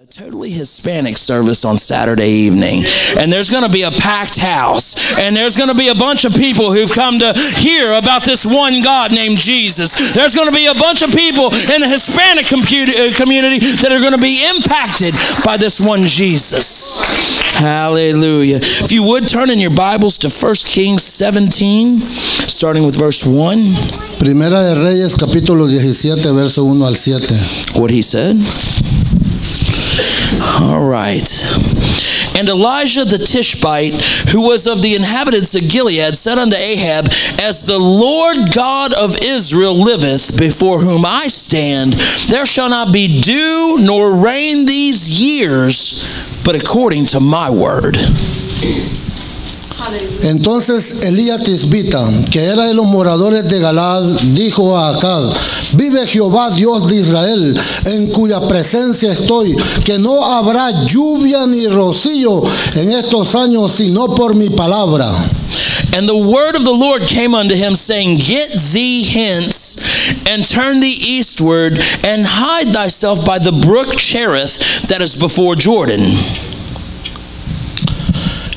A totally Hispanic service on Saturday evening, and there's going to be a packed house, and there's going to be a bunch of people who've come to hear about this one God named Jesus. There's going to be a bunch of people in the Hispanic community that are going to be impacted by this one Jesus. Hallelujah. If you would turn in your Bibles to 1 Kings 17, starting with verse 1. Primera de Reyes, capítulo 17, verso 1 al 7. What he said? All right. And Elijah the Tishbite, who was of the inhabitants of Gilead, said unto Ahab, As the Lord God of Israel liveth, before whom I stand, there shall not be dew nor rain these years, but according to my word. Entonces Elías Tisbita, que era de los moradores de Galaad, dijo a Acab: Vive Jehová Dios de Israel, en cuya presencia estoy, que no habrá lluvia ni rocío en estos años, sino por mi palabra. And the word of the Lord came unto him, saying, Get thee hence, and turn thee eastward, and hide thyself by the brook Cherith that is before Jordan.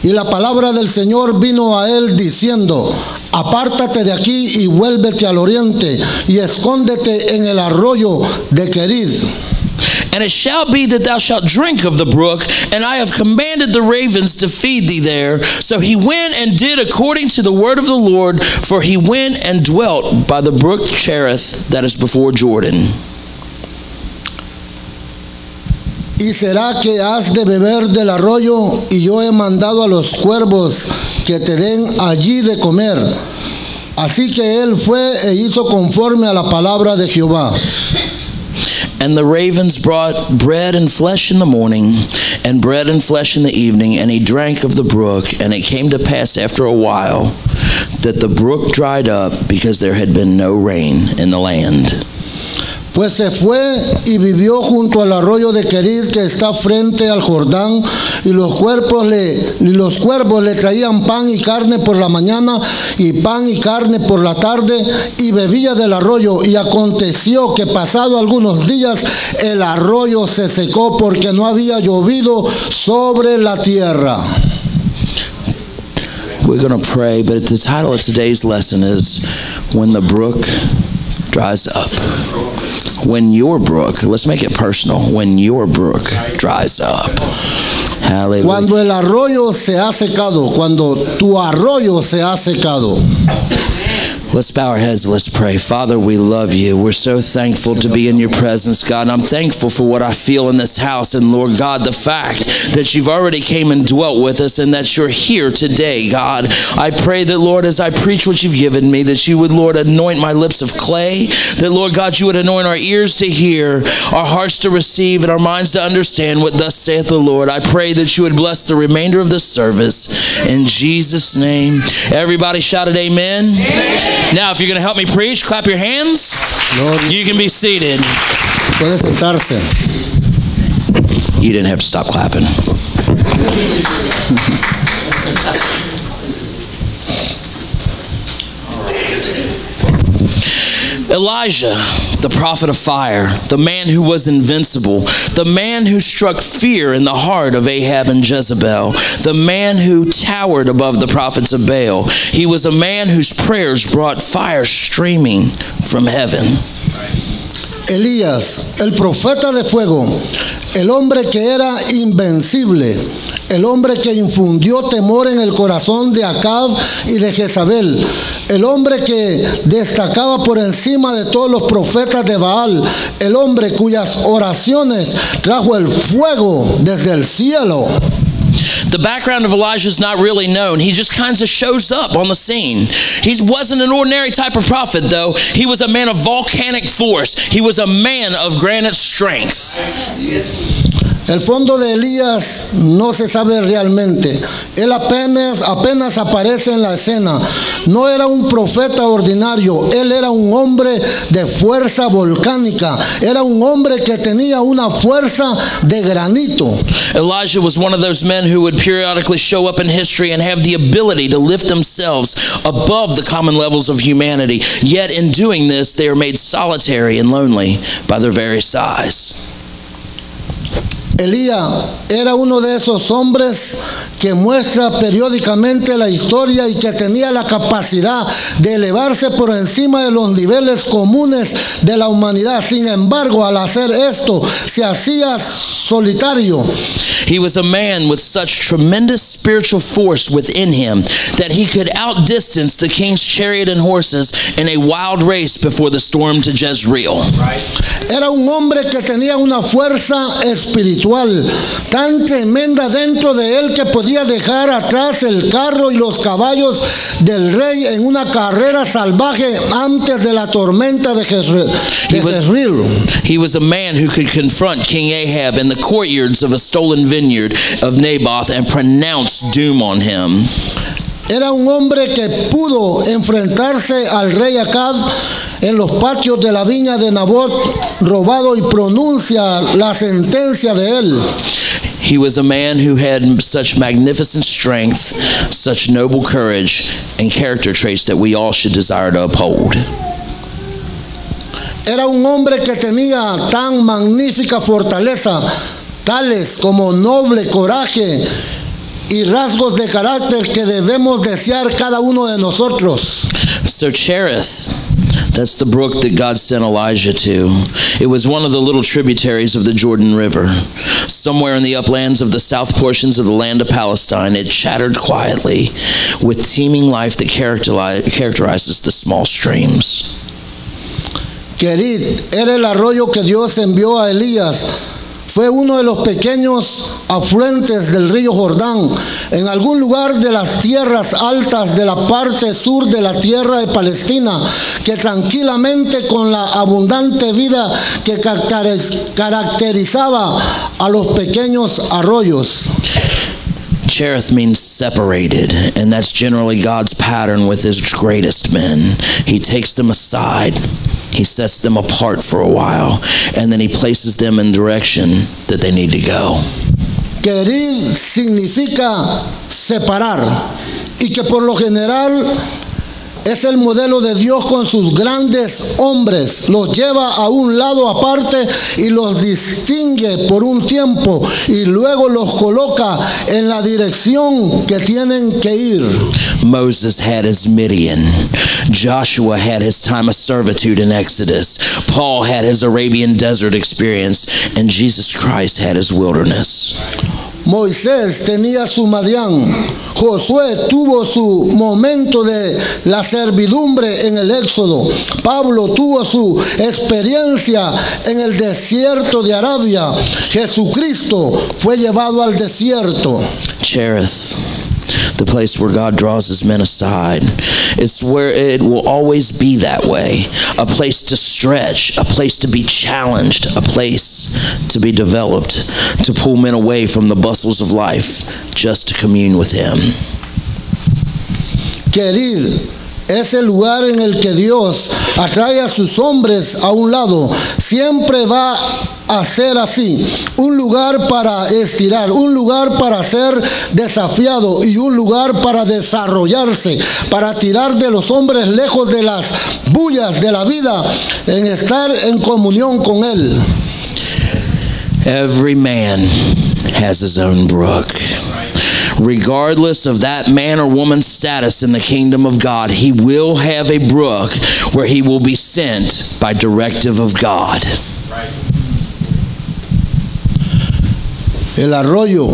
Y la palabra del Señor vino a él diciendo: Apártate de aquí y vuélvete al oriente, y escóndete en el arroyo de Querid. And it shall be that thou shalt drink of the brook, and I have commanded the ravens to feed thee there. So he went and did according to the word of the Lord, for he went and dwelt by the brook Cherith that is before Jordan. Y será que has de beber del arroyo, y yo he mandado a los cuervos que te den allí de comer. Así que él fue e hizo conforme a la palabra de Jehová. And the ravens brought bread and flesh in the morning, and bread and flesh in the evening, and he drank of the brook. And it came to pass after a while that the brook dried up, because there had been no rain in the land. Pues se fue y vivió junto al arroyo de Querid, que está frente al Jordán, y los cuervos le traían pan y carne por la mañana, y pan y carne por la tarde, y bebía del arroyo. Y aconteció que pasado algunos días el arroyo se secó, porque no había llovido sobre la tierra. We're going to pray, but the title of today's lesson is When the Brook Dries Up. When your brook, let's make it personal, when your brook dries up. Hallelujah. Cuando el arroyo se ha secado, cuando tu arroyo se ha secado. Let's bow our heads, let's pray. Father, we love you. We're so thankful to be in your presence, God. And I'm thankful for what I feel in this house. And Lord God, the fact that you've already came and dwelt with us and that you're here today, God. I pray that, Lord, as I preach what you've given me, that you would, Lord, anoint my lips of clay. That, Lord God, you would anoint our ears to hear, our hearts to receive, and our minds to understand what thus saith the Lord. I pray that you would bless the remainder of this service. In Jesus' name. Everybody shouted amen. Amen. Now, if you're going to help me preach, clap your hands. Lord, you can be seated. Puede sentarse. You didn't have to stop clapping. Elijah, the prophet of fire, the man who was invincible, the man who struck fear in the heart of Ahab and Jezebel, the man who towered above the prophets of Baal. He was a man whose prayers brought fire streaming from heaven. Elías, el profeta de fuego, el hombre que era invencible, el hombre que infundió temor en el corazón de Acab y de Jezabel, el hombre que destacaba por encima de todos los profetas de Baal, el hombre cuyas oraciones trajo el fuego desde el cielo. The background of Elijah is not really known. He just kind of shows up on the scene. He wasn't an ordinary type of prophet, though. He was a man of volcanic force. He was a man of granite strength. El fondo de Elías no se sabe realmente. Él apenas aparece en la escena. No era un profeta ordinario. Él era un hombre de fuerza volcánica. Era un hombre que tenía una fuerza de granito. Elijah was one of those men who would periodically show up in history and have the ability to lift themselves above the common levels of humanity. Yet in doing this, they are made solitary and lonely by their very size. Elías era uno de esos hombres que muestra periódicamente la historia y que tenía la capacidad de elevarse por encima de los niveles comunes de la humanidad. Sin embargo, al hacer esto, se hacía solitario. He was a man with such tremendous spiritual force within him that he could outdistance the king's chariot and horses in a wild race before the storm to Jezreel. Era un hombre que tenía una fuerza espiritual tan tremenda dentro de él que podía dejar atrás el carro y los caballos del rey en una carrera salvaje antes de la tormenta de Jezreel. He was a man who could confront King Ahab in the courtyards of a stolen vineyard of Naboth and pronounce doom on him. Era un hombre que pudo enfrentarse al rey Acab en los patios de la viña de Nabot robado y pronuncia la sentencia de él. He was a man who had such magnificent strength, such noble courage, and character traits that we all should desire to uphold. Era un hombre que tenía tan magnífica fortaleza, tales como noble coraje y rasgos de carácter que debemos desear cada uno de nosotros. So Cherith, that's the brook that God sent Elijah to. It was one of the little tributaries of the Jordan River. Somewhere in the uplands of the south portions of the land of Palestine, it chattered quietly with teeming life that characterizes the small streams. Kerit era el arroyo que Dios envió a Elías. Fue uno de los pequeños afluentes del río Jordán, en algún lugar de las tierras altas de la parte sur de la tierra de Palestina, que tranquilamente con la abundante vida que caracterizaba a los pequeños arroyos. Cherith means separated, and that's generally God's pattern with his greatest men. He takes them aside, he sets them apart for a while, and then he places them in the direction that they need to go. Querir significa separar, y que por lo general es el modelo de Dios con sus grandes hombres. Los lleva a un lado aparte y los distingue por un tiempo y luego los coloca en la dirección que tienen que ir. Moses had his Midian. Joshua had his time of servitude in Exodus. Paul had his Arabian desert experience. And Jesus Christ had his wilderness. Moisés tenía su Madián. Josué tuvo su momento de la servidumbre en el Éxodo. Pablo tuvo su experiencia en el desierto de Arabia. Jesucristo fue llevado al desierto. Cherith, the place where God draws his men aside. It's where it will always be that way. A place to stretch, a place to be challenged, a place to be developed, to pull men away from the bustles of life just to commune with him. Querid es el lugar en el que Dios atrae a sus hombres a un lado. Siempre va a ser así. Un lugar para estirar, un lugar para ser desafiado y un lugar para desarrollarse, para tirar de los hombres lejos de las bullas de la vida, en estar en comunión con Él. Every man has his own brook. Regardless of that man or woman's status in the kingdom of God, he will have a brook where he will be sent by directive of God. El arroyo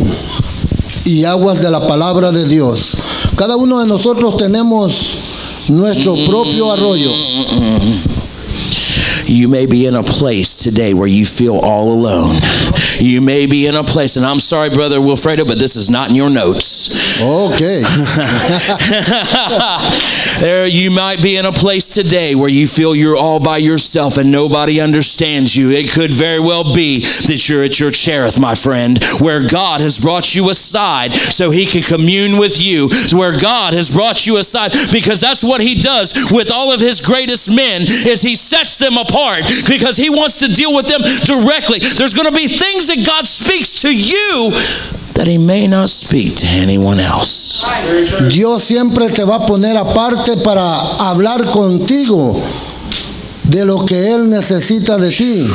y aguas de la palabra de Dios. Cada uno de nosotros tenemos nuestro propio arroyo. You may be in a place today where you feel all alone. You may be in a place, and I'm sorry, Brother Wilfredo, but this is not in your notes. Okay. There, you might be in a place today where you feel you're all by yourself and nobody understands you. It could very well be that you're at your Cherith, my friend, where God has brought you aside so he can commune with you, where God has brought you aside, because that's what he does with all of his greatest men, is he sets them apart because he wants to deal with them directly. There's going to be things that God speaks to you that he may not speak to anyone else. Dios siempre te va a poner aparte para hablar contigo de lo que Él necesita de ti.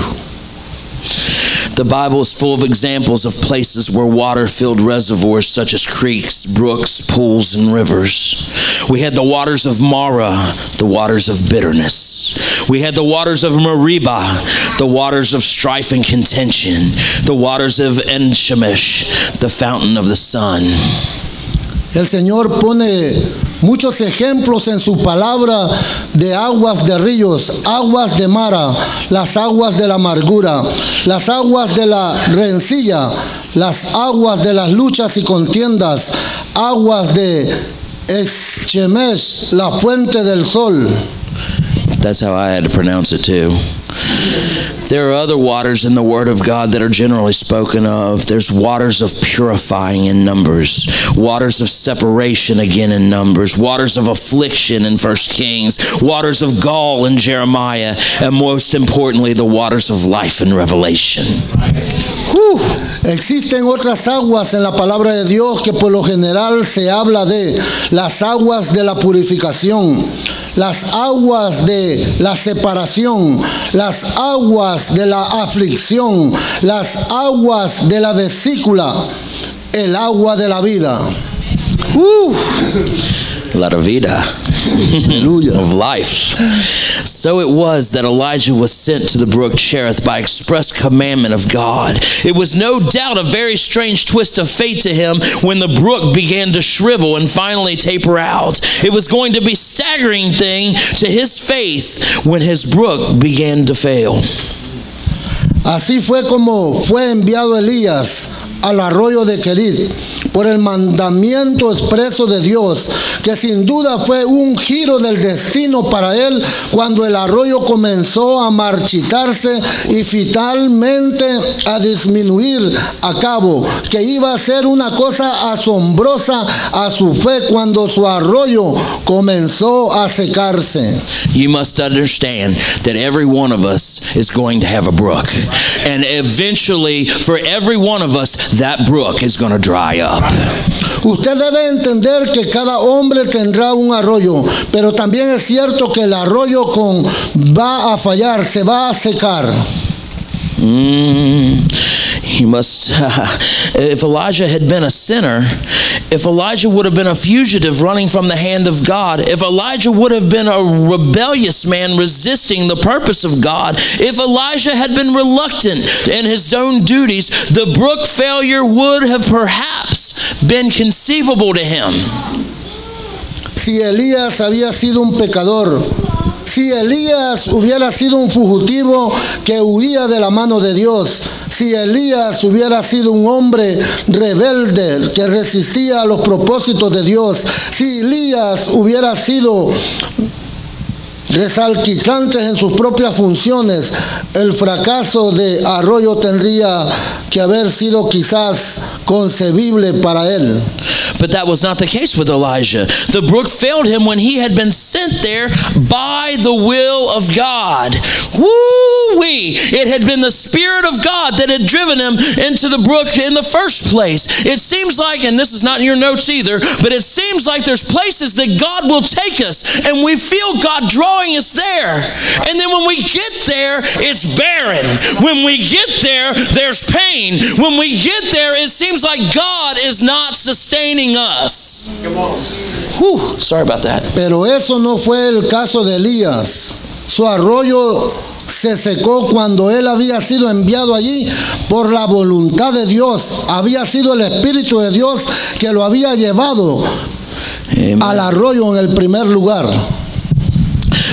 The Bible is full of examples of places where water-filled reservoirs such as creeks, brooks, pools, and rivers. We had the waters of Mara, the waters of bitterness. We had the waters of Meribah, the waters of strife and contention. The waters of En-Shemesh, the fountain of the sun. El Señor pone muchos ejemplos en su palabra de aguas de ríos, aguas de Mara, las aguas de la amargura, las aguas de la rencilla, las aguas de las luchas y contiendas, aguas de En-Shemesh, la fuente del sol. That's how I had to pronounce it too. There are other waters in the Word of God that are generally spoken of. There's waters of purifying in Numbers, waters of separation again in Numbers, waters of affliction in 1 Kings, waters of gall in Jeremiah, and most importantly, the waters of life in Revelation. Existen otras aguas en la palabra de Dios que por lo general se habla de las aguas de la purificación, las aguas de la separación, las aguas de la aflicción, las aguas de la vesícula, el agua de la vida. La vida of life. So it was that Elijah was sent to the brook Cherith by express commandment of God. It was no doubt a very strange twist of fate to him when the brook began to shrivel and finally taper out. It was going to be a staggering thing to his faith when his brook began to fail. Así fue como fue enviado Elías al arroyo de Kerit por el mandamiento expreso de Dios, que sin duda fue un giro del destino para él cuando el arroyo comenzó a marchitarse y finalmente a disminuir a cabo, que iba a ser una cosa asombrosa a su fe cuando su arroyo comenzó a secarse. You must understand that every one of us is going to have a brook, and eventually for every one of us that brook is going to dry up. Usted debe entender que cada hombre tendrá un arroyo, pero también es cierto que el arroyo va a fallar, se va a secar. He must, if Elijah had been a sinner, if Elijah would have been a fugitive running from the hand of God, if Elijah would have been a rebellious man resisting the purpose of God, if Elijah had been reluctant in his own duties, the brook failure would have perhaps been conceivable to him. Si Elías había sido un pecador, si Elías hubiera sido un fugitivo que huía de la mano de Dios, si Elías hubiera sido un hombre rebelde que resistía a los propósitos de Dios, si Elías hubiera sido recalcitrante en sus propias funciones, el fracaso de arroyo tendría que haber sido quizás concebible para él. But that was not the case with Elijah. The brook failed him when he had been sent there by the will of God. Woo-wee! It had been the Spirit of God that had driven him into the brook in the first place. It seems like, and this is not in your notes either, but it seems like there's places that God will take us and we feel God drawing us there. And then when we get there, it's barren. When we get there, there's pain. When we get there, it seems like God is not sustaining us. Whew, sorry about that. Pero eso no fue el caso de Elías. Su arroyo se secó cuando él había sido enviado allí por la voluntad de Dios. Había sido el Espíritu de Dios que lo había llevado al arroyo en el primer lugar.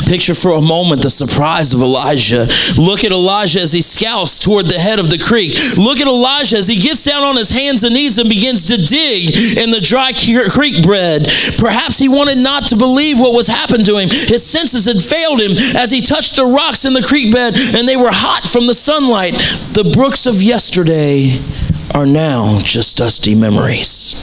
Picture for a moment the surprise of Elijah. Look at Elijah as he scouts toward the head of the creek. Look at Elijah as he gets down on his hands and knees and begins to dig in the dry creek bed. Perhaps he wanted not to believe what was happened to him. His senses had failed him as he touched the rocks in the creek bed, and they were hot from the sunlight. The brooks of yesterday are now just dusty memories.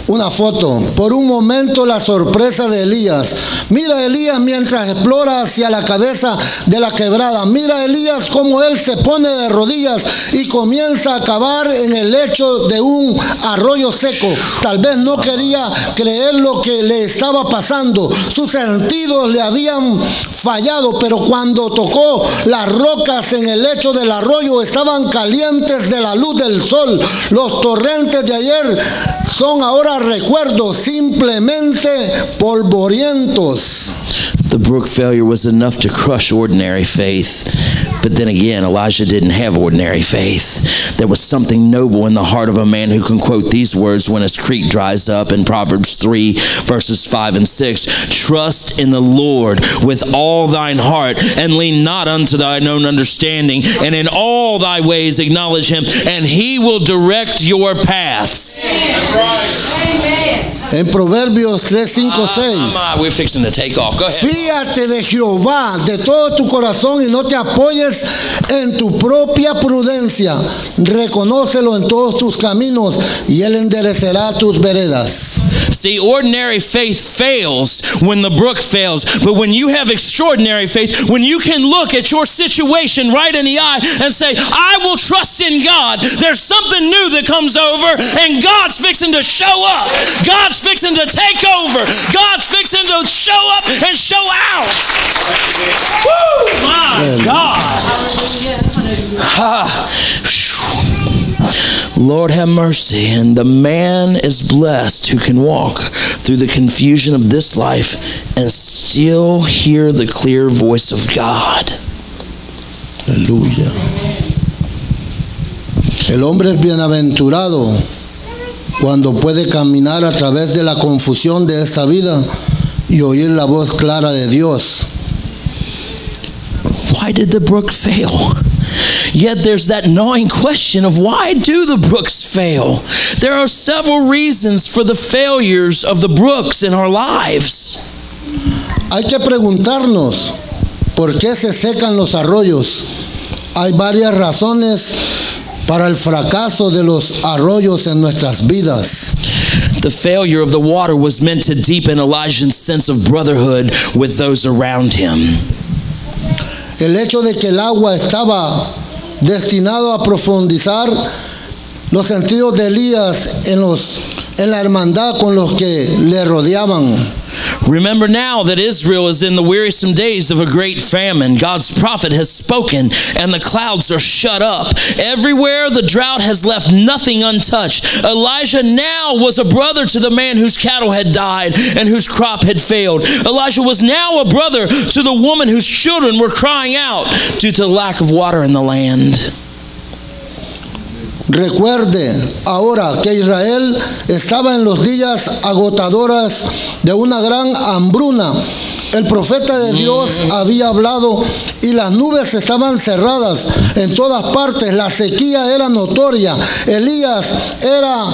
una foto. Por un momento la sorpresa de Elías. Mira a Elías mientras explora hacia la cabeza de la quebrada. Mira a Elías como él se pone de rodillas y comienza a cavar en el lecho de un arroyo seco. Tal vez no quería creer lo que le estaba pasando. Sus sentidos le habían fallado, pero cuando tocó las rocas en el lecho del arroyo estaban calientes de la luz del sol. Los torrentes de ayer son ahora recuerdos, simplemente polvorientos. The brook failure was enough to crush ordinary faith. But then again, Elijah didn't have ordinary faith. There was something noble in the heart of a man who can quote these words when his creek dries up in Proverbs 3, verses 5 and 6. Trust in the Lord with all thine heart, and lean not unto thine own understanding, and in all thy ways acknowledge him, and he will direct your paths. That's right. Amen. En Proverbios 3, 5, 6. We're fixing to take off. Go ahead. Fíate de Jehová de todo tu corazón y no te apoyes en tu propia prudencia. Reconócelo en todos tus caminos y él enderecerá tus veredas. See, ordinary faith fails when the brook fails. But when you have extraordinary faith, when you can look at your situation right in the eye and say, I will trust in God, there's something new that comes over, and God's fixing to show up. God's fixing to take over. God's fixing to show up and show out. Woo! My God. Lord have mercy. And the man is blessed who can walk through the confusion of this life and still hear the clear voice of God. Aleluya. El hombre es bienaventurado cuando puede caminar a través de la confusión de esta vida y oír la voz clara de Dios. Why did the brook fail? Yet there's that gnawing question of why do the brooks fail? There are several reasons for the failures of the brooks in our lives. Hay que preguntarnos por qué se secan los arroyos. Hay varias razones para el fracaso de los arroyos en nuestras vidas. The failure of the water was meant to deepen Elijah's sense of brotherhood with those around him. El hecho de que el agua estaba destinado a profundizar los sentidos de Elías en la hermandad con los que le rodeaban. Remember now that Israel is in the wearisome days of a great famine. God's prophet has spoken, and the clouds are shut up. Everywhere the drought has left nothing untouched. Elijah now was a brother to the man whose cattle had died and whose crop had failed. Elijah was now a brother to the woman whose children were crying out due to lack of water in the land. Recuerde ahora que Israel estaba en los días agotadoras de una gran hambruna. El profeta de Dios había hablado y las nubes estaban cerradas en todas partes. La sequía era notoria. Elías era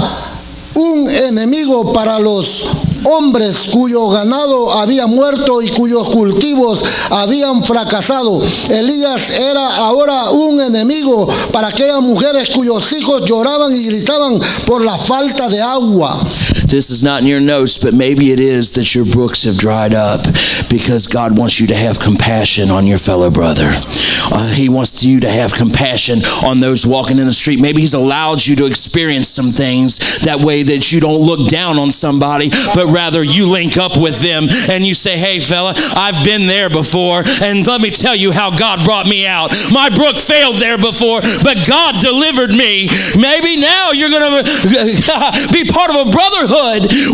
un enemigo para los hombres cuyo ganado había muerto y cuyos cultivos habían fracasado. Elías era ahora un enemigo para aquellas mujeres cuyos hijos lloraban y gritaban por la falta de agua. This is not in your notes, but maybe it is that your brooks have dried up because God wants you to have compassion on your fellow brother. He wants you to have compassion on those walking in the street. Maybe He's allowed you to experience some things that way that you don't look down on somebody, but rather you link up with them and you say, hey fella, I've been there before, and let me tell you how God brought me out. My brook failed there before, but God delivered me. Maybe now you're going to be part of a brotherhood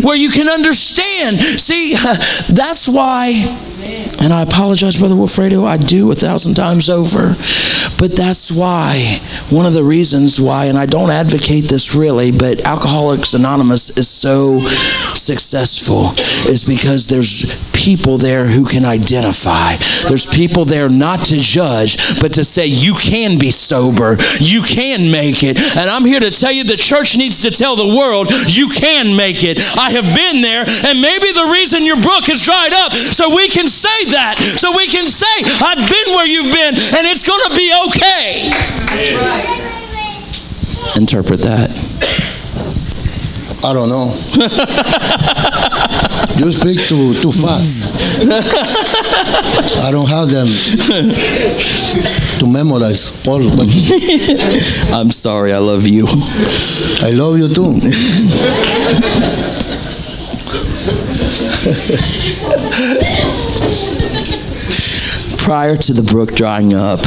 where you can understand. See, that's why, and I apologize, Brother Wilfredo, I do 1,000 times over, but that's why, one of the reasons why, and I don't advocate this really, but Alcoholics Anonymous is so successful is because there's people there who can identify. There's people there not to judge, but to say you can be sober, you can make it. And I'm here to tell you the church needs to tell the world you can make it. I have been there, and maybe the reason your brook has dried up, so we can say that, so we can say I've been where you've been, and it's going to be okay. Interpret that. I don't know. You speak too fast. I don't have them to memorize all. I'm sorry, I love you. I love you too. Prior to the brook drying up,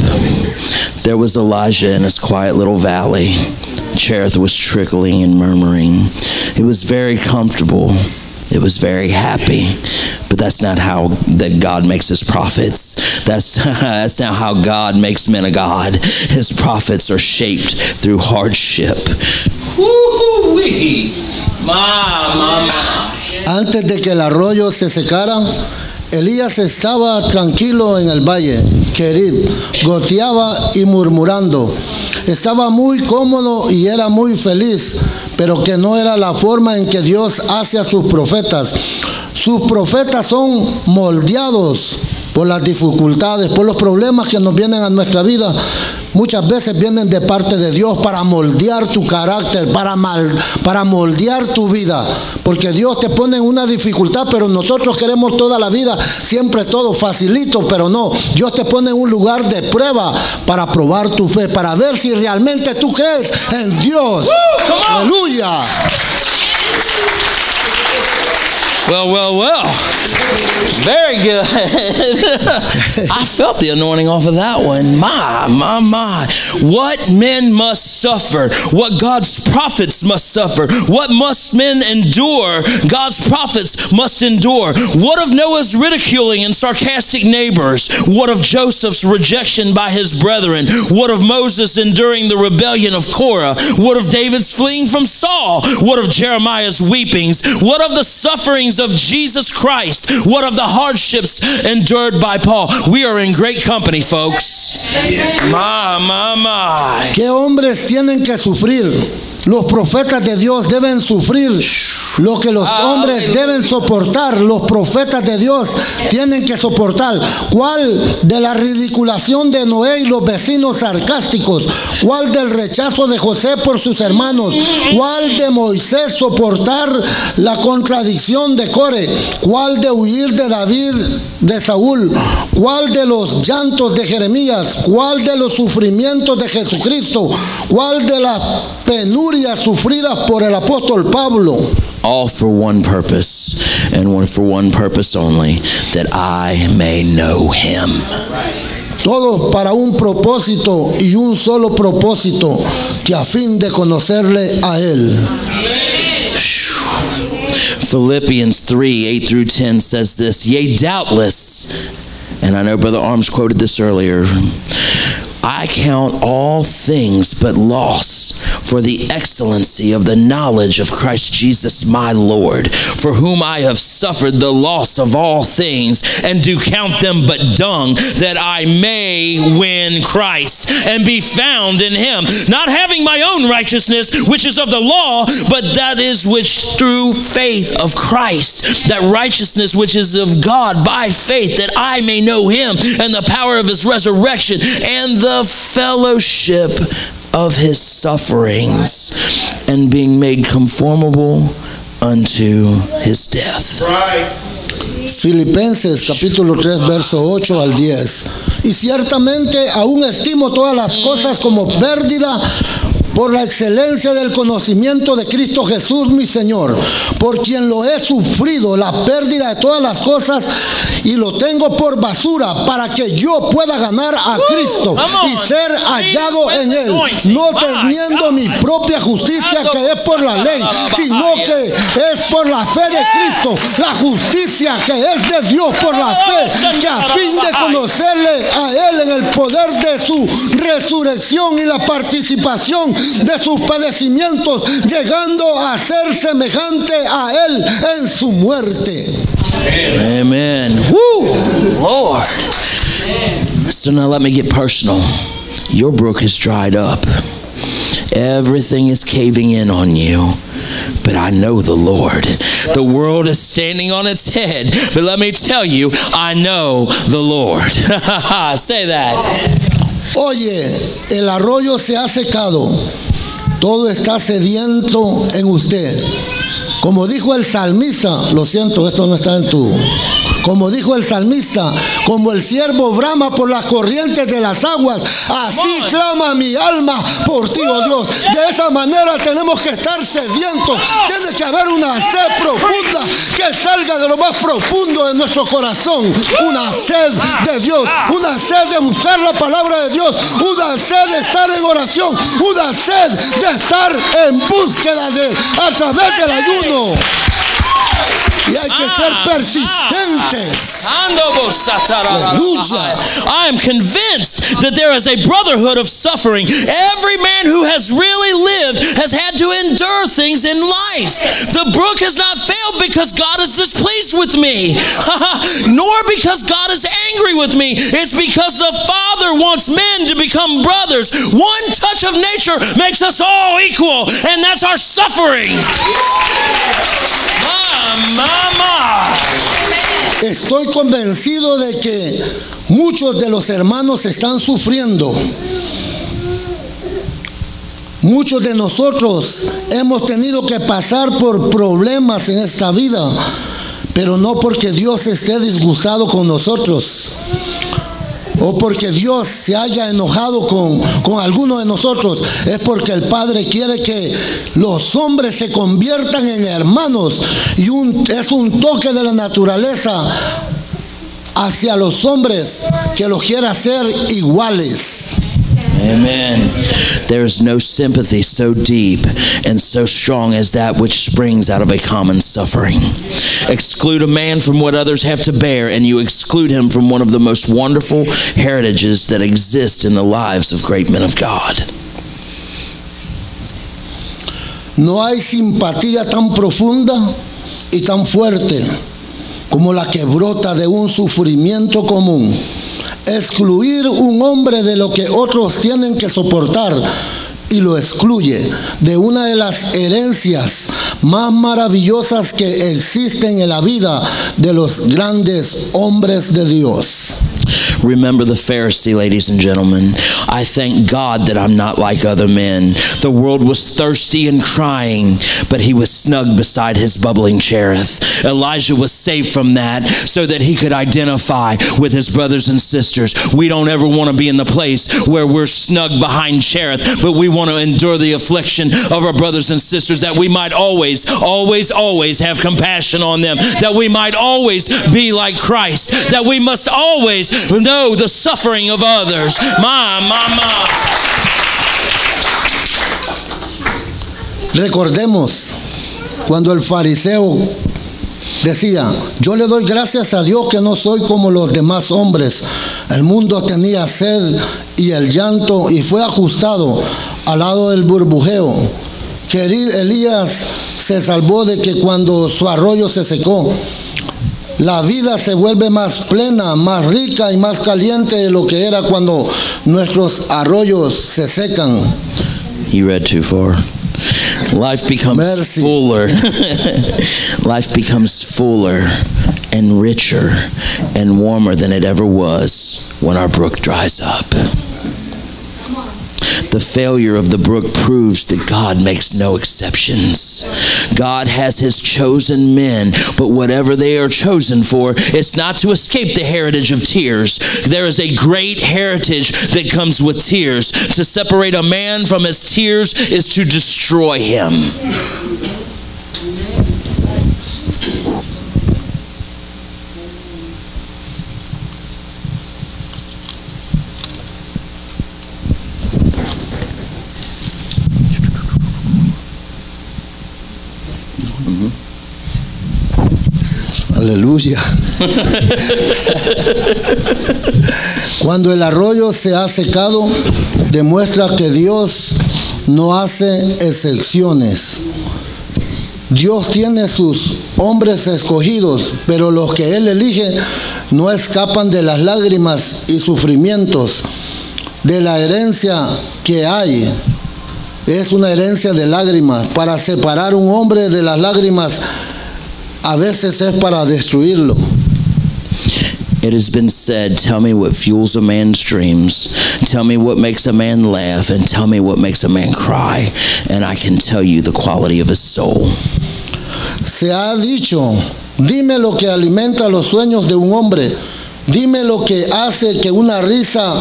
there was Elijah in his quiet little valley. Cherith was trickling and murmuring. It was very comfortable. It was very happy. But that's not how that God makes his prophets. That's not how God makes men of God. His prophets are shaped through hardship. Woo-wee. Ma. Antes de que el arroyo se secara, Elías estaba tranquilo en el valle. Querid, goteaba y murmurando. Estaba muy cómodo y era muy feliz, pero que no era la forma en que Dios hace a sus profetas. Sus profetas son moldeados por las dificultades, por los problemas que nos vienen a nuestra vida. Muchas veces vienen de parte de Dios para moldear tu carácter, para moldear tu vida. Porque Dios te pone en una dificultad, pero nosotros queremos toda la vida, siempre todo facilito, pero no. Dios te pone en un lugar de prueba para probar tu fe, para ver si realmente tú crees en Dios. ¡Aleluya! Well. Very good. I felt the anointing off of that one. My. What men must suffer, what God's prophets must suffer, what must men endure, God's prophets must endure. What of Noah's ridiculing and sarcastic neighbors? What of Joseph's rejection by his brethren? What of Moses enduring the rebellion of Korah? What of David's fleeing from Saul? What of Jeremiah's weepings? What of the sufferings of Jesus Christ? What of the hardships endured by Paul? We are in great company, folks. My. ¿Qué hombres tienen que sufrir? Los profetas de Dios deben sufrir lo que los hombres deben soportar. Los profetas de Dios tienen que soportar. ¿Cuál de la ridiculación de Noé y los vecinos sarcásticos? ¿Cuál del rechazo de José por sus hermanos? ¿Cuál de Moisés soportar la contradicción de Core? ¿Cuál de huir de David de Saúl? ¿Cuál de los llantos de Jeremías? ¿Cuál de los sufrimientos de Jesucristo? ¿Cuál de las penurias sufridas por el apóstol Pablo? All for one purpose, and for one purpose only, that I may know him. Todos para un propósito y un solo propósito, que a fin de conocerle a él. Philippians 3:8-10 says this, yea, doubtless, and I know Brother Arms quoted this earlier, I count all things but loss for the excellency of the knowledge of Christ Jesus my Lord, for whom I have suffered the loss of all things, and do count them but dung, that I may win Christ, and be found in him, not having my own righteousness, which is of the law, but that is which through faith of Christ, that righteousness which is of God by faith, that I may know him, and the power of his resurrection, and the fellowship of his sufferings, and being made conformable unto his death. Filipenses capítulo 3 verso 8 al 10. Y ciertamente aún estimo todas las cosas como pérdida por la excelencia del conocimiento de Cristo Jesús mi Señor, por quien lo he sufrido, la pérdida de todas las cosas, y lo tengo por basura para que yo pueda ganar a Cristo y ser hallado en él, no teniendo mi propia justicia que es por la ley, sino que es por la fe de Cristo, la justicia que es de Dios por la fe, que a fin de conocerle a él en el poder de su resurrección y la participación de sus padecimientos, llegando a ser semejante a él en su muerte. Amen. Woo, Lord. So now let me get personal. Your brook has dried up. Everything is caving in on you. But I know the Lord. The world is standing on its head. But let me tell you, I know the Lord. Say that. Oye, el arroyo se ha secado. Todo está sediento en usted. Como dijo el salmista, lo siento, esto no está en tu... Como dijo el salmista, como el siervo brama por las corrientes de las aguas, así clama mi alma por ti, oh Dios. De esa manera tenemos que estar sedientos. Tiene que haber una sed profunda que salga de lo más profundo de nuestro corazón. Una sed de Dios, una sed de buscar la palabra de Dios, una sed de estar en oración, una sed de estar en búsqueda de Él a través del ayuno. Y hay que ser persistentes. Aleluya. I am convinced that there is a brotherhood of suffering. Every man who has really lived has had to endure things in life. The brook has not failed because God is displeased with me, nor because God is angry with me. It's because the Father wants men to become brothers. One touch of nature makes us all equal, and that's our suffering. Mama. Estoy convencido de que muchos de los hermanos están sufriendo. Muchos de nosotros hemos tenido que pasar por problemas en esta vida, pero no porque Dios esté disgustado con nosotros o porque Dios se haya enojado con alguno de nosotros. Es porque el Padre quiere que los hombres se conviertan en hermanos, y es un toque de la naturaleza hacia los hombres que los quiere hacer iguales. Amen. There is no sympathy so deep and so strong as that which springs out of a common suffering. Exclude a man from what others have to bear, and you exclude him from one of the most wonderful heritages that exist in the lives of great men of God. No hay simpatía tan profunda y tan fuerte como la que brota de un sufrimiento común. Excluir un hombre de lo que otros tienen que soportar y lo excluye de una de las herencias más maravillosas que existen en la vida de los grandes hombres de Dios. Remember the Pharisee, ladies and gentlemen. I thank God that I'm not like other men. The world was thirsty and crying, but he was snug beside his bubbling Cherith. Elijah was saved from that so that he could identify with his brothers and sisters. We don't ever want to be in the place where we're snug behind Cherith, but we want to endure the affliction of our brothers and sisters, that we might always have compassion on them, that we might always be like Christ, that we must always know the suffering of others. Recordemos cuando el fariseo decía: yo le doy gracias a Dios que no soy como los demás hombres. El mundo tenía sed y el llanto, y fue ajustado al lado del burbujeo. Que Elías se salvó de que cuando su arroyo se secó, la vida se vuelve más plena, más rica y más caliente de lo que era cuando nuestros arroyos se secan. You read too far. Life becomes fuller. Life becomes fuller and richer and warmer than it ever was when our brook dries up. The failure of the brook proves that God makes no exceptions. God has his chosen men, but whatever they are chosen for, it's not to escape the heritage of tears. There is a great heritage that comes with tears. To separate a man from his tears is to destroy him. Aleluya. Cuando el arroyo se ha secado, demuestra que Dios no hace excepciones. Dios tiene sus hombres escogidos, pero los que Él elige no escapan de las lágrimas y sufrimientos, de la herencia que hay. Es una herencia de lágrimas. Para separar un hombre de las lágrimas, a veces es para destruirlo. It has been said, tell me what fuels a man's dreams, tell me what makes a man laugh, and tell me what makes a man cry, and I can tell you the quality of his soul. Se ha dicho, dime lo que alimenta los sueños de un hombre, dime lo que hace que una risa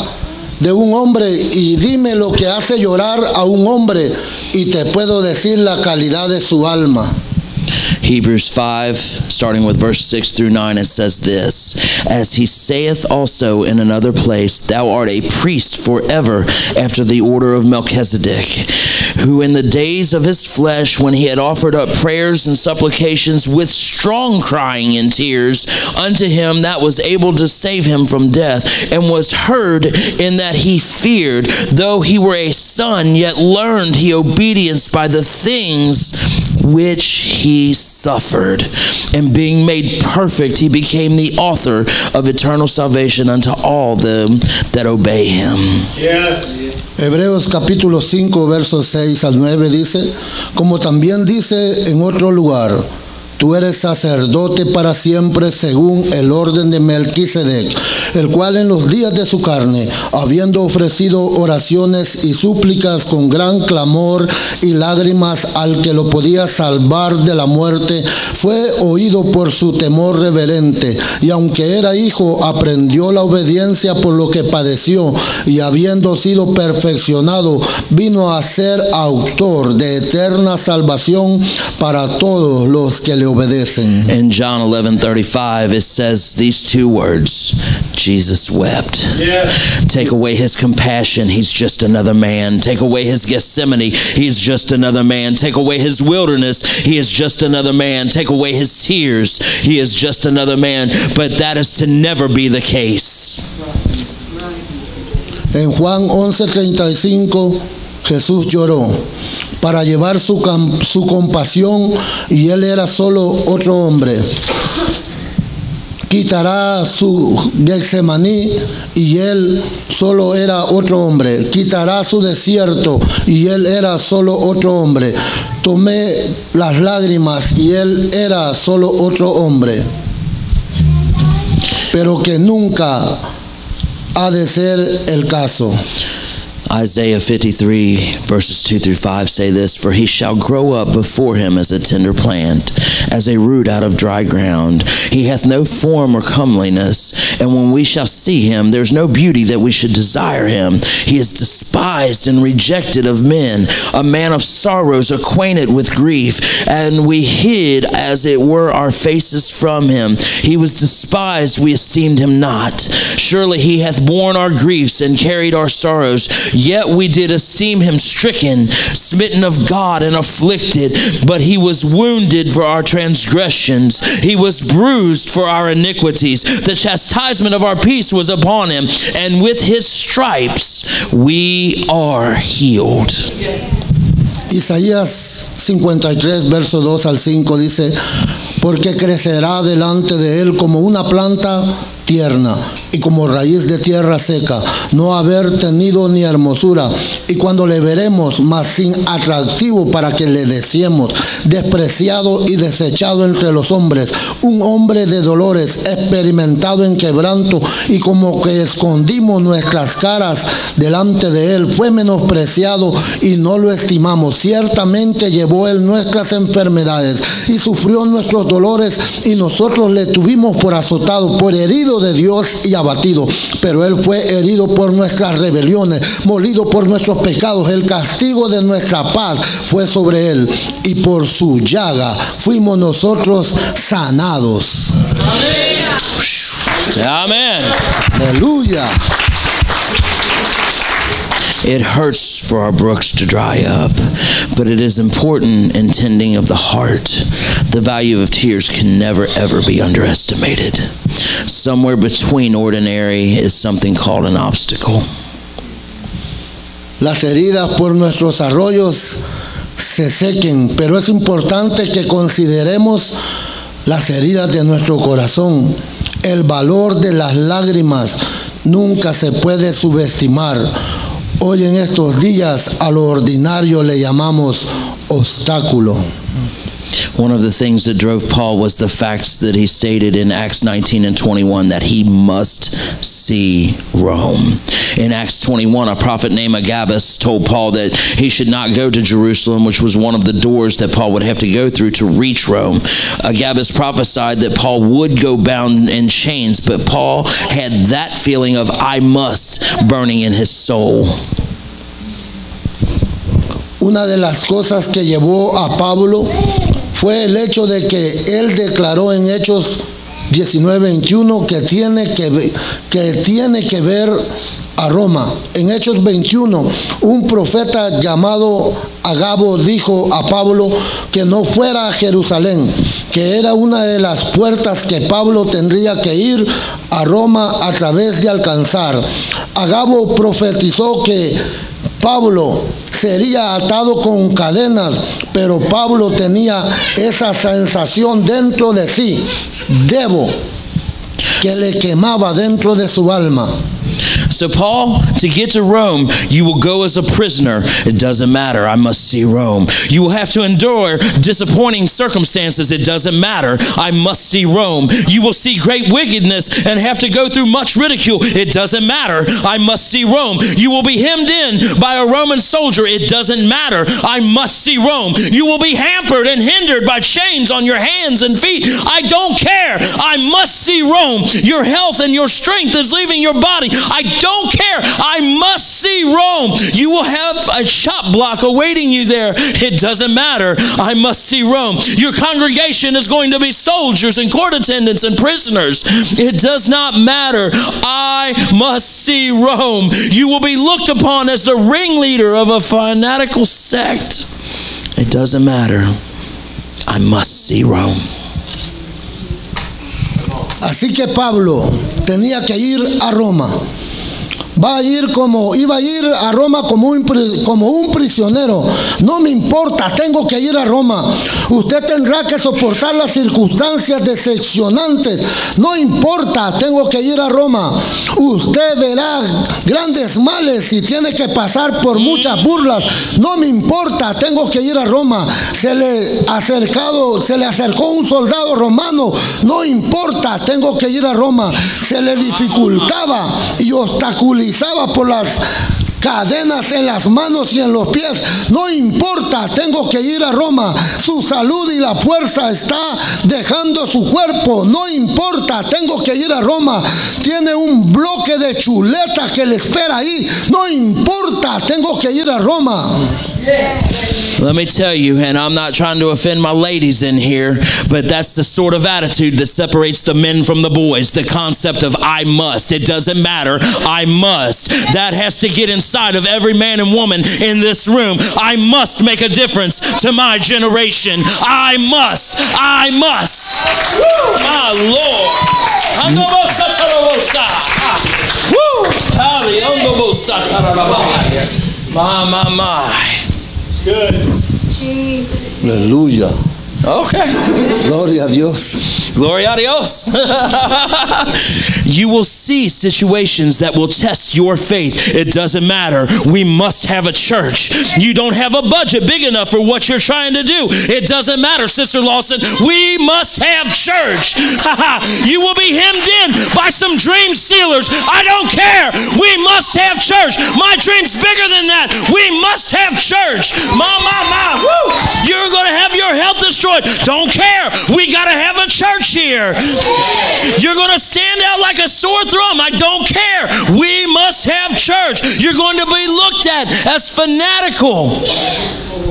de un hombre y dime lo que hace llorar a un hombre y te puedo decir la calidad de su alma. Hebrews 5, starting with verse 6 through 9, it says this, As he saith also in another place, Thou art a priest forever after the order of Melchizedek, who in the days of his flesh, when he had offered up prayers and supplications with strong crying and tears unto him that was able to save him from death, and was heard in that he feared, though he were a son, yet learned he obedience by the things which he suffered, and being made perfect, he became the author of eternal salvation unto all them that obey him. Yes. Hebreos capítulo 5, versos 6 al 9 dice, como también dice en otro lugar, tú eres sacerdote para siempre según el orden de Melquisedec, el cual en los días de su carne, habiendo ofrecido oraciones y súplicas con gran clamor y lágrimas al que lo podía salvar de la muerte, fue oído por su temor reverente, y aunque era hijo, aprendió la obediencia por lo que padeció, y habiendo sido perfeccionado, vino a ser autor de eterna salvación para todos los que le obedecen. In John 11:35, it says these two words, Jesus wept. Yeah. Take away his compassion, he's just another man. Take away his Gethsemane, he's just another man. Take away his wilderness, he is just another man. Take away his tears, he is just another man. But that is to never be the case. En Juan 11:35, Jesús lloró para llevar su compasión, y él era solo otro hombre. Quitará su Getsemaní, y él solo era otro hombre. Quitará su desierto, y él era solo otro hombre. Tomé las lágrimas, y él era solo otro hombre. Pero que nunca ha de ser el caso. Isaiah 53 verses 2 through 5 say this, For he shall grow up before him as a tender plant, as a root out of dry ground. He hath no form or comeliness, and when we shall see him, there is no beauty that we should desire him. He is despised and rejected of men, a man of sorrows, acquainted with grief, and we hid as it were our faces from him. He was despised, we esteemed him not. Surely he hath borne our griefs and carried our sorrows. Yet we did esteem him stricken, smitten of God, and afflicted. But he was wounded for our transgressions. He was bruised for our iniquities. The chastisement of our peace was upon him, and with his stripes we are healed. Isaías 53, verso 2 al 5 dice, porque crecerá delante de él como una planta tierna y como raíz de tierra seca, no haber tenido ni hermosura, y cuando le veremos, mas sin atractivo para que le deseemos, despreciado y desechado entre los hombres, un hombre de dolores, experimentado en quebranto, y como que escondimos nuestras caras delante de él, fue menospreciado y no lo estimamos. Ciertamente llevó él nuestras enfermedades y sufrió nuestros dolores, y nosotros le tuvimos por azotado, por herido de Dios y abatido. Pero él fue herido por nuestras rebeliones, molido por nuestros pecados. El castigo de nuestra paz fue sobre él, y por su llaga fuimos nosotros sanados. Amen. Aleluya. It hurts for our brooks to dry up, but it is important in tending of the heart. The value of tears can never ever be underestimated. Somewhere between ordinary is something called an obstacle. Las heridas por nuestros arroyos se sequen, pero es importante que consideremos las heridas de nuestro corazón. El valor de las lágrimas nunca se puede subestimar. Hoy en estos días a lo ordinario le llamamos obstáculo. One of the things that drove Paul was the fact that he stated in Acts 19 and 21 that he must see Rome. In Acts 21, a prophet named Agabus told Paul that he should not go to Jerusalem, which was one of the doors that Paul would have to go through to reach Rome. Agabus prophesied that Paul would go bound in chains, but Paul had that feeling of I must burning in his soul. Una de las cosas que llevó a Pablo fue el hecho de que él declaró en Hechos 19:21 que tiene que ver a Roma. En Hechos 21, un profeta llamado Agabo dijo a Pablo que no fuera a Jerusalén, que era una de las puertas que Pablo tendría que ir a Roma a través de alcanzar. Agabo profetizó que Pablo sería atado con cadenas, pero Pablo tenía esa sensación dentro de sí, que le quemaba dentro de su alma. So Paul, to get to Rome, you will go as a prisoner. It doesn't matter. I must see Rome. You will have to endure disappointing circumstances. It doesn't matter. I must see Rome. You will see great wickedness and have to go through much ridicule. It doesn't matter. I must see Rome. You will be hemmed in by a Roman soldier. It doesn't matter. I must see Rome. You will be hampered and hindered by chains on your hands and feet. I don't care. I must see Rome. Your health and your strength is leaving your body. I don't care. I must see Rome. You will have a chop block awaiting you there. It doesn't matter. I must see Rome. Your congregation is going to be soldiers and court attendants and prisoners. It does not matter. I must see Rome. You will be looked upon as the ringleader of a fanatical sect. It doesn't matter. I must see Rome. Así que Pablo tenía que ir a Roma. Iba a ir a Roma como un prisionero. No me importa, tengo que ir a Roma. Usted tendrá que soportar las circunstancias decepcionantes. No importa, tengo que ir a Roma. Usted verá grandes males y tiene que pasar por muchas burlas. No me importa, tengo que ir a Roma. Se le acercó un soldado romano. No importa, tengo que ir a Roma. Se le dificultaba y obstaculizaba por las cadenas en las manos y en los pies. No importa, tengo que ir a Roma. Su salud y la fuerza está dejando su cuerpo. No importa, tengo que ir a Roma. Tiene un bloque de chuleta que le espera ahí. No importa, tengo que ir a Roma. Let me tell you, and I'm not trying to offend my ladies in here, but that's the sort of attitude that separates the men from the boys. The concept of I must. It doesn't matter. I must. That has to get inside of every man and woman in this room. I must make a difference to my generation. I must. I must. Woo, my Lord. My. Good. Jesus. Aleluya. Okay. Gloria a Dios. Gloria a Dios. You will see situations that will test your faith. It doesn't matter. We must have a church. You don't have a budget big enough for what you're trying to do. It doesn't matter, Sister Lawson. We must have church. You will be hemmed in by some dream stealers. I don't care. We must have church. My dream's bigger than that. We must have church. My. Woo. You're going to have your health destroyed. Don't care. We got to have a church here. You're going to stand out like a sore thumb. I don't care. We must have church. You're going to be looked at as fanatical.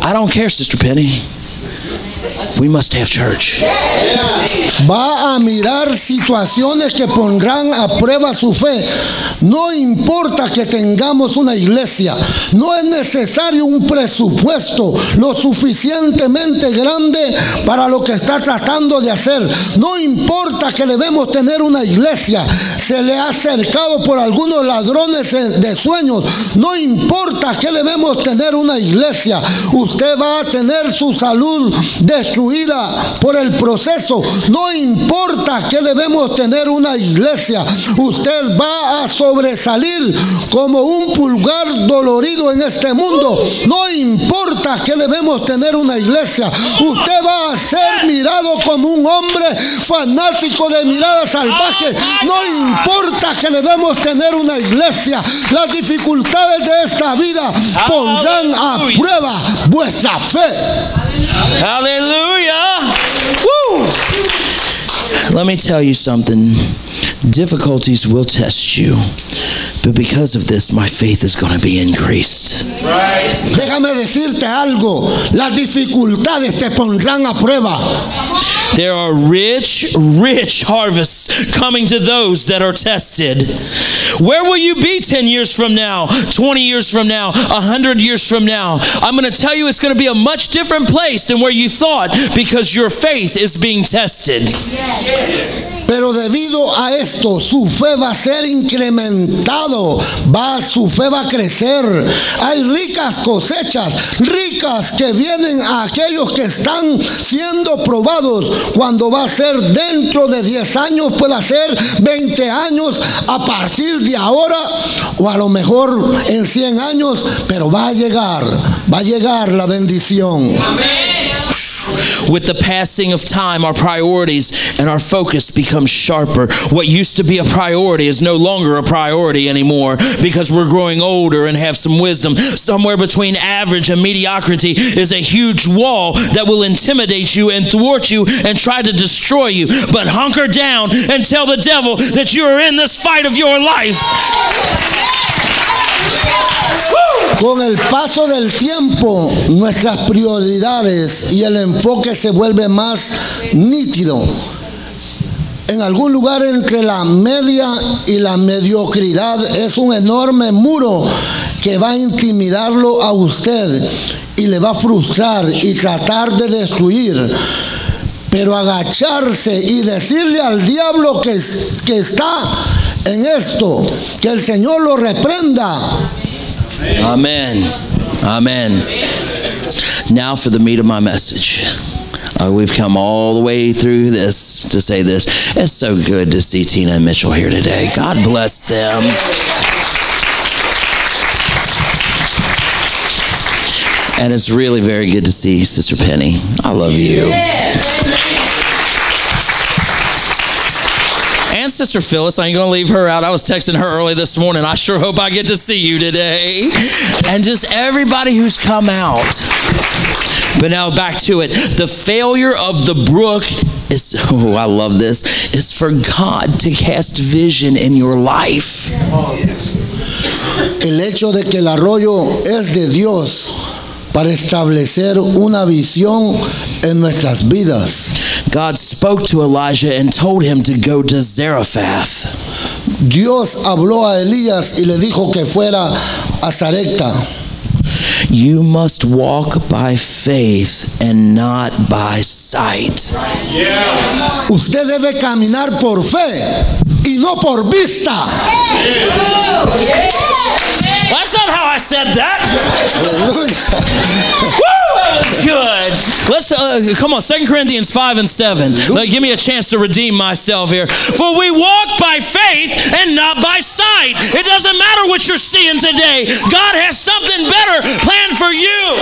I don't care, Sister Penny. We must have church. Va a mirar situaciones que pondrán a prueba su fe. No importa que tengamos una iglesia. No es necesario un presupuesto lo suficientemente grande para lo que está tratando de hacer. No importa que debemos tener una iglesia. Se le ha acercado por algunos ladrones de sueños. No importa que debemos tener una iglesia. Usted va a tener su salud destruida por el proceso. No importa que debemos tener una iglesia, usted va a sobresalir como un pulgar dolorido en este mundo. No importa que debemos tener una iglesia, usted va a ser mirado como un hombre fanático de mirada salvaje. No importa que debemos tener una iglesia, las dificultades de esta vida pondrán a prueba vuestra fe. Hallelujah. Woo. Let me tell you something. Difficulties will test you, but because of this, my faith is going to be increased. Déjame decirte algo, las dificultades te pondrán a prueba. There are rich harvests coming to those that are tested. Where will you be 10 years from now, 20 years from now, 100 years from now? I'm going to tell you it's going to be a much different place than where you thought, because your faith is being tested. Pero debido a esto, su fe va a ser incrementado, su fe va a crecer. Hay ricas cosechas, ricas que vienen a aquellos que están siendo probados. Cuando va a ser dentro de 10 años, puede ser 20 años a partir de ahora, o a lo mejor en 100 años, pero va a llegar la bendición. With the passing of time, our priorities and our focus become sharper. What used to be a priority is no longer a priority anymore, because we're growing older and have some wisdom. Somewhere between average and mediocrity is a huge wall that will intimidate you and thwart you and try to destroy you. But hunker down and tell the devil that you are in this fight of your life. Con el paso del tiempo, nuestras prioridades y el enfoque se vuelve más nítido. En algún lugar entre la media y la mediocridad es un enorme muro que va a intimidarlo a usted y le va a frustrar y tratar de destruir. Pero agacharse y decirle al diablo que está en esto, que el Señor lo reprenda. Amen. Amen. Now for the meat of my message. We've come all the way through this to say this. It's so good to see Tina and Mitchell here today. God bless them. And it's really very good to see Sister Penny. I love you. And Sister Phyllis, I ain't going to leave her out. I was texting her early this morning. I sure hope I get to see you today. And just everybody who's come out. But now back to it. The failure of the brook is, oh, I love this, is for God to cast vision in your life. El hecho de que el arroyo es de Dios para establecer una visión en nuestras vidas. God spoke to Elijah and told him to go to Zarephath. Dios habló a Elías y le dijo que fuera a Sarepta. You must walk by faith and not by sight. Usted debe caminar por fe y no por vista. That's not how I said that. Woo, that was good. Let's come on, 2 Corinthians 5 and 7. Give me a chance to redeem myself here. For we walk by faith and not by sight. It doesn't matter what you're seeing today. God has something better planned for you.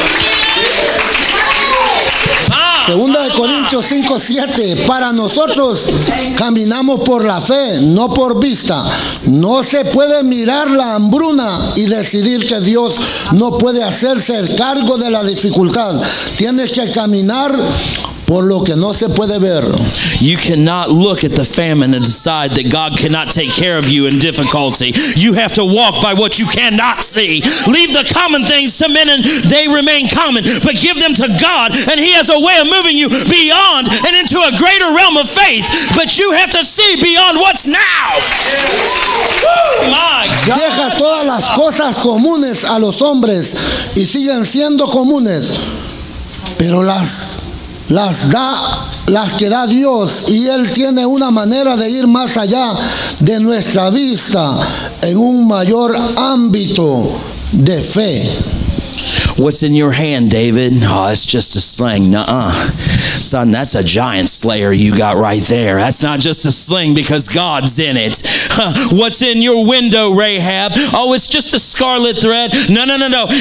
Segunda de Corintios 5:7. Para nosotros caminamos por la fe, no por vista. No se puede mirar la hambruna y decidir que Dios no puede hacerse el cargo de la dificultad. Tienes que caminar por lo que no se puede ver. You cannot look at the famine and decide that God cannot take care of you in difficulty. You have to walk by what you cannot see. Leave the common things to men and they remain common, but give them to God, and He has a way of moving you beyond and into a greater realm of faith. But you have to see beyond what's now. Woo, my God. Deja todas las cosas comunes a los hombres y siguen siendo comunes, pero las que da Dios, y Él tiene una manera de ir más allá de nuestra vista en un mayor ámbito de fe. What's in your hand, David? Oh, it's just a sling. Nuh-uh. Son, that's a giant slayer you got right there. That's not just a sling because God's in it. What's in your window, Rahab? Oh, it's just a scarlet thread. No.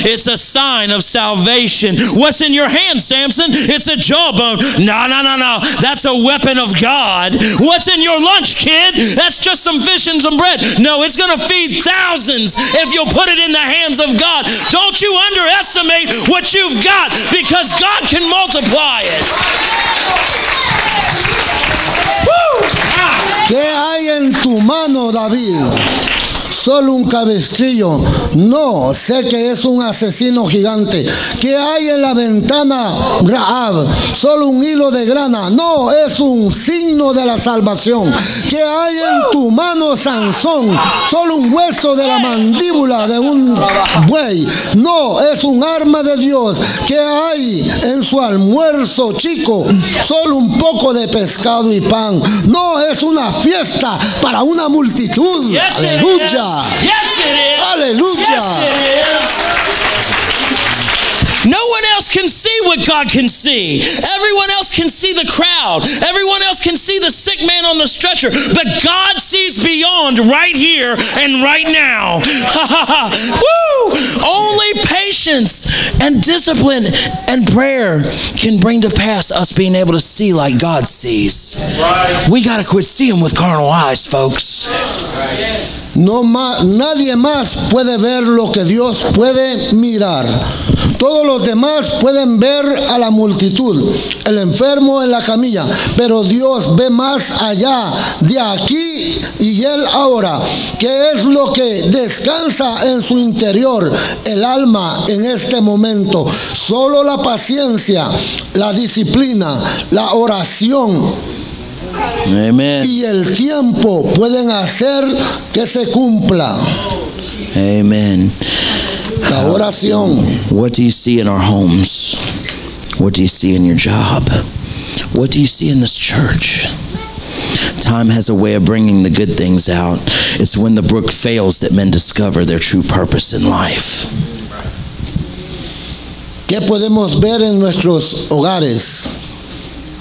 It's a sign of salvation. What's in your hand, Samson? It's a jawbone. No. That's a weapon of God. What's in your lunch, kid? That's just some fish and some bread. No, it's going to feed thousands if you'll put it in the hands of God. Don't you underestimate what you've got, because God can multiply it. ¿Qué hay en tu mano, David? Solo un cabestrillo. No, sé que es un asesino gigante. ¿Qué hay en la ventana, Rahab? Solo un hilo de grana. No, es un signo de la salvación. ¿Qué hay en tu mano, Sansón? Solo un hueso de la mandíbula de un buey. No, es un arma de Dios. ¿Qué hay en su almuerzo, chico? Solo un poco de pescado y pan. No, es una fiesta para una multitud. Aleluya. Yes, it is. Hallelujah. Yes, it is. No one else can see what God can see. Everyone else can see the crowd. Everyone else can see the sick man on the stretcher. But God sees beyond right here and right now. Woo! Only patience and discipline and prayer can bring to pass us being able to see like God sees. Right. We got to quit seeing with carnal eyes, folks. No más, nadie más puede ver lo que Dios puede mirar. Todos los demás pueden ver a la multitud, el enfermo en la camilla, pero Dios ve más allá de aquí y Él ahora. ¿Qué es lo que descansa en su interior, el alma en este momento? Solo la paciencia, la disciplina, la oración. Amen. Y el tiempo pueden hacer que se cumpla. Amen. La oración. What do you see in our homes? What do you see in your job? What do you see in this church? Time has a way of bringing the good things out. It's when the brook fails that men discover their true purpose in life. ¿Qué podemos ver en nuestros hogares,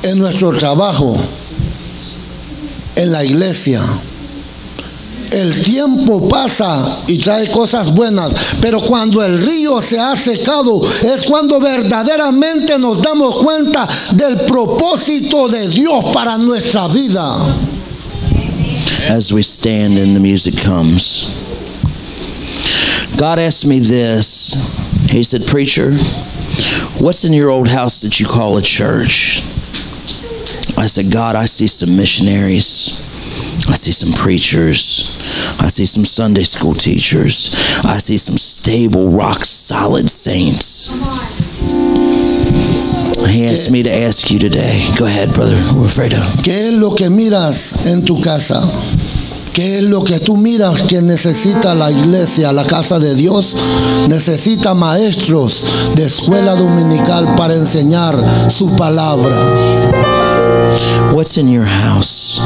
en nuestro trabajo, en la iglesia? El tiempo pasa y trae cosas buenas, pero cuando el río se ha secado es cuando verdaderamente nos damos cuenta del propósito de Dios para nuestra vida. As we stand and the music comes, God asked me this. He said, "Preacher, what's in your old house that you call a church?" I said, "God, I see some missionaries. I see some preachers. I see some Sunday school teachers. I see some stable, rock-solid saints." He asked me to ask you today. Go ahead, brother. We're afraid of. ¿Qué es lo que miras en tu casa? ¿Qué es lo que tú miras que necesita la iglesia, la casa de Dios? Necesita maestros de escuela dominical para enseñar su palabra. What's in your house?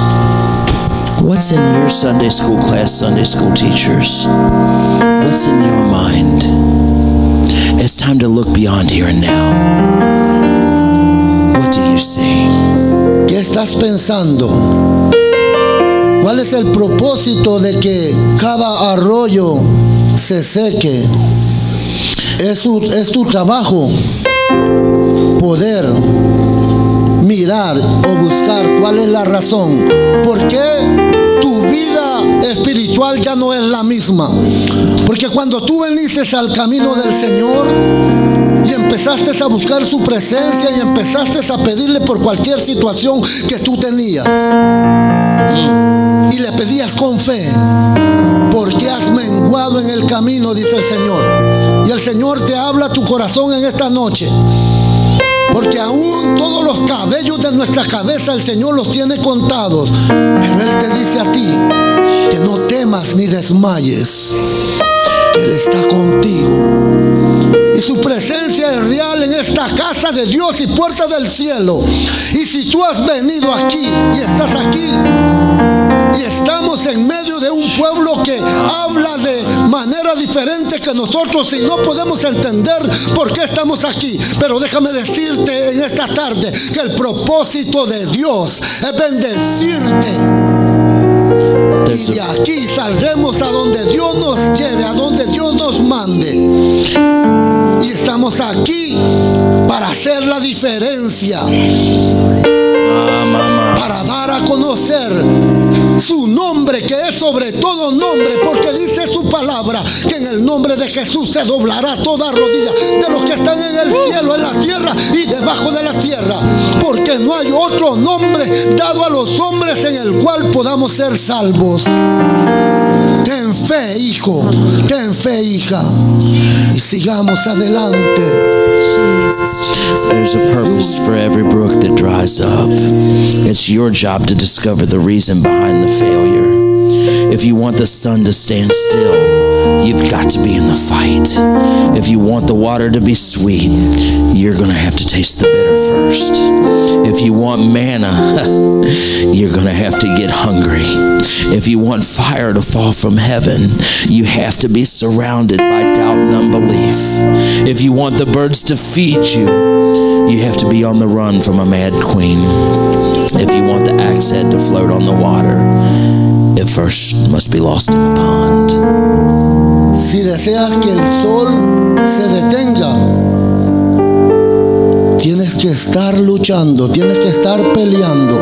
What's in your Sunday school class, Sunday school teachers? What's in your mind? It's time to look beyond here and now. What do you see? ¿Qué estás pensando? ¿Cuál es el propósito de que cada arroyo se seque? Es tu trabajo poder mirar o buscar cuál es la razón. ¿Por qué tu vida espiritual ya no es la misma? Porque cuando tú viniste al camino del Señor y empezaste a buscar su presencia y empezaste a pedirle por cualquier situación que tú tenías y le pedías con fe, porque has menguado en el camino, dice el Señor. Y el Señor te habla a tu corazón en esta noche. Porque aún todos los cabellos de nuestra cabeza el Señor los tiene contados. Pero Él te dice a ti que no temas ni desmayes. Él está contigo. Y su presencia es real en esta casa de Dios y puerta del cielo. Y si tú has venido aquí y estás aquí, Y estamos en medio de un pueblo que habla de manera diferente que nosotros y no podemos entender por qué estamos aquí. Pero déjame decirte en esta tarde que el propósito de Dios es bendecirte. Y de aquí saldremos a donde Dios nos lleve, a donde Dios nos mande. Y estamos aquí para hacer la diferencia. Para dar a conocer su nombre, que es sobre todo nombre, porque dice su palabra que en el nombre de Jesús se doblará toda rodilla de los que están en el cielo, en la tierra y debajo de la tierra, porque no hay otro nombre dado a los hombres en el cual podamos ser salvos. Ten fe, hijo, ten fe, hija, y sigamos adelante. There's a purpose for every brook that dries up. It's your job to discover the reason behind the failure. If you want the sun to stand still, you've got to be in the fight. If you want the water to be sweet, you're going to have to taste the bitter first. If you want manna, you're going to have to get hungry. If you want fire to fall from heaven, you have to be surrounded by doubt and unbelief. If you want the birds to feed you, you have to be on the run from a mad queen. If you want the axe head to float on the water, it first must be lost in the pond. Si deseas que el sol se detenga, tienes que estar luchando, tienes que estar peleando.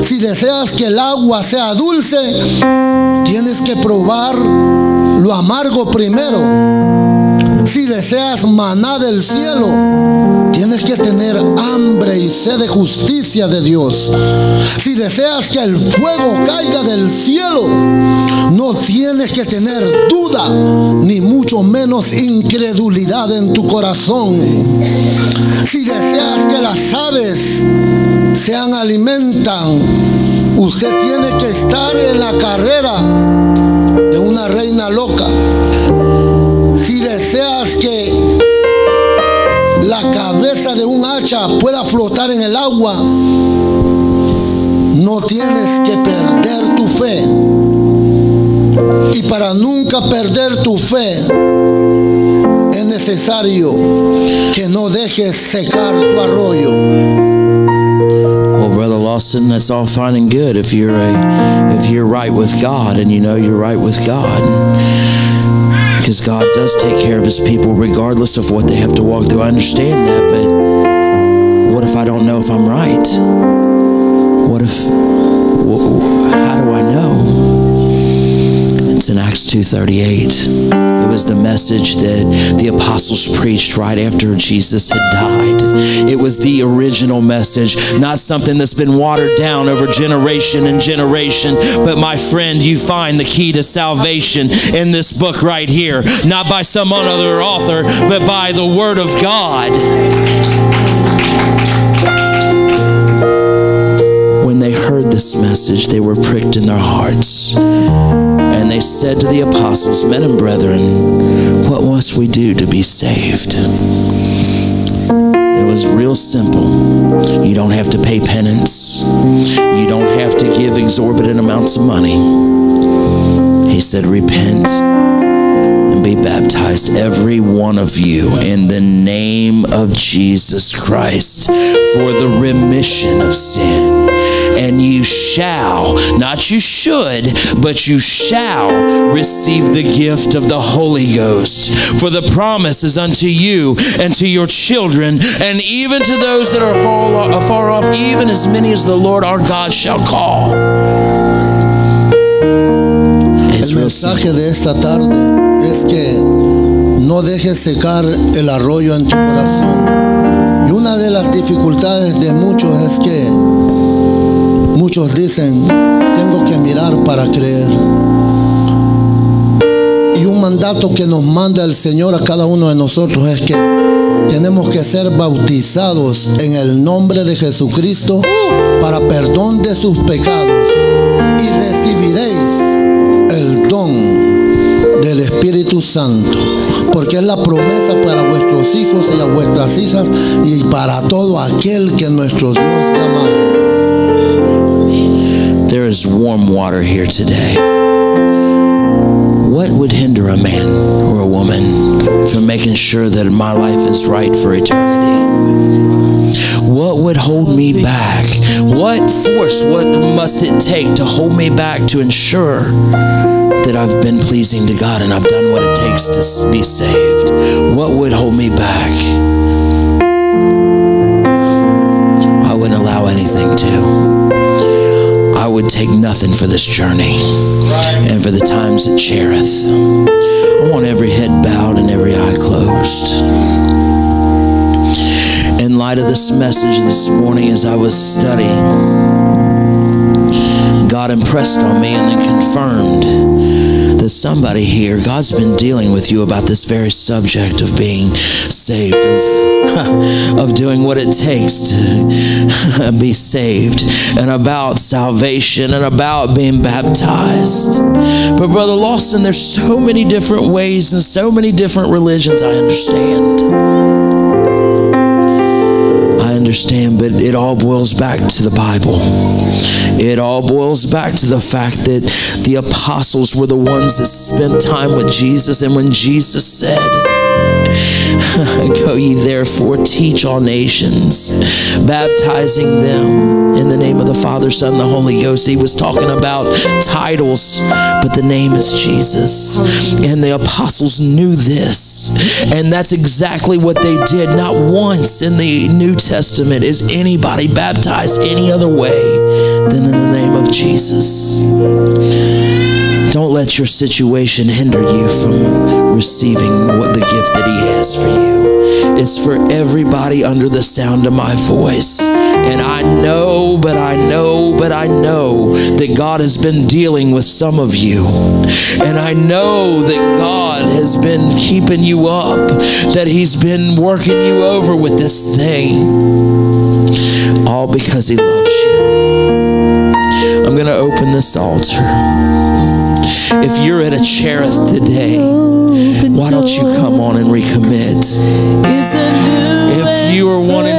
Si deseas que el agua sea dulce, tienes que probar lo amargo primero. Si deseas maná del cielo, tienes que tener hambre y sed de justicia de Dios. Si deseas que el fuego caiga del cielo, no tienes que tener duda, ni mucho menos incredulidad en tu corazón. Si deseas que las aves sean alimentan, usted tiene que estar en la carrera de una reina loca. Si deseas que la cabeza de un hacha pueda flotar en el agua, no tienes que perder tu fe. Y para nunca perder tu fe, es necesario que no dejes secar tu arroyo. Well, Brother Lawson, that's all fine and good if you're right with God and you know you're right with God. Because God does take care of His people regardless of what they have to walk through. I understand that, but what if I don't know if I'm right? How do I know? It's in Acts 2:38. It was the message that the apostles preached right after Jesus had died. It was the original message, not something that's been watered down over generation and generation. But my friend, you find the key to salvation in this book right here. Not by some other author, but by the Word of God. When they heard this message, they were pricked in their hearts. And they said to the apostles, Men and brethren, what must we do to be saved? It was real simple. You don't have to pay penance. You don't have to give exorbitant amounts of money. He said, repent and be baptized, every one of you, in the name of Jesus Christ, for the remission of sin. And you shall, not you should, but you shall receive the gift of the Holy Ghost. For the promise is unto you and to your children, and even to those that are afar off, even as many as the Lord our God shall call. El mensaje de esta tarde es que no dejes secar el arroyo en tu corazón. Y una de las dificultades de muchos es que muchos dicen, tengo que mirar para creer. Y un mandato que nos manda el Señor a cada uno de nosotros es que tenemos que ser bautizados en el nombre de Jesucristo para perdón de sus pecados, y recibiréis el don del Espíritu Santo, porque es la promesa para vuestros hijos y a vuestras hijas y para todo aquel que nuestro Dios te amare. There there is warm water here today. What would hinder a man or a woman from making sure that my life is right for eternity? What would hold me back? What force, what must it take to hold me back to ensure that I've been pleasing to God and I've done what it takes to be saved? What would hold me back? I wouldn't allow anything to. I would take nothing for this journey and for the times at Cherith. I want every head bowed and every eye closed. In light of this message this morning, as I was studying, God impressed on me and then confirmed that somebody here, God's been dealing with you about this very subject of being saved, of doing what it takes to be saved, and about salvation, and about being baptized. But Brother Lawson, there's so many different ways and so many different religions. I understand, but it all boils back to the Bible. It all boils back to the fact that the apostles were the ones that spent time with Jesus, and when Jesus said, "Go ye therefore, teach all nations, baptizing them in the name of the Father, Son, and the Holy Ghost," he was talking about titles, but the name is Jesus. And the apostles knew this, and that's exactly what they did. Not once in the New Testament is anybody baptized any other way than in the name of Jesus. Don't let your situation hinder you from receiving the gift that He has for you. It's for everybody under the sound of my voice. And I know that God has been dealing with some of you. And I know that God has been keeping you up, that He's been working you over with this thing. All because He loves you. I'm going to open this altar. If you're at a Cherith today, why don't you come on and recommit? If you are wanting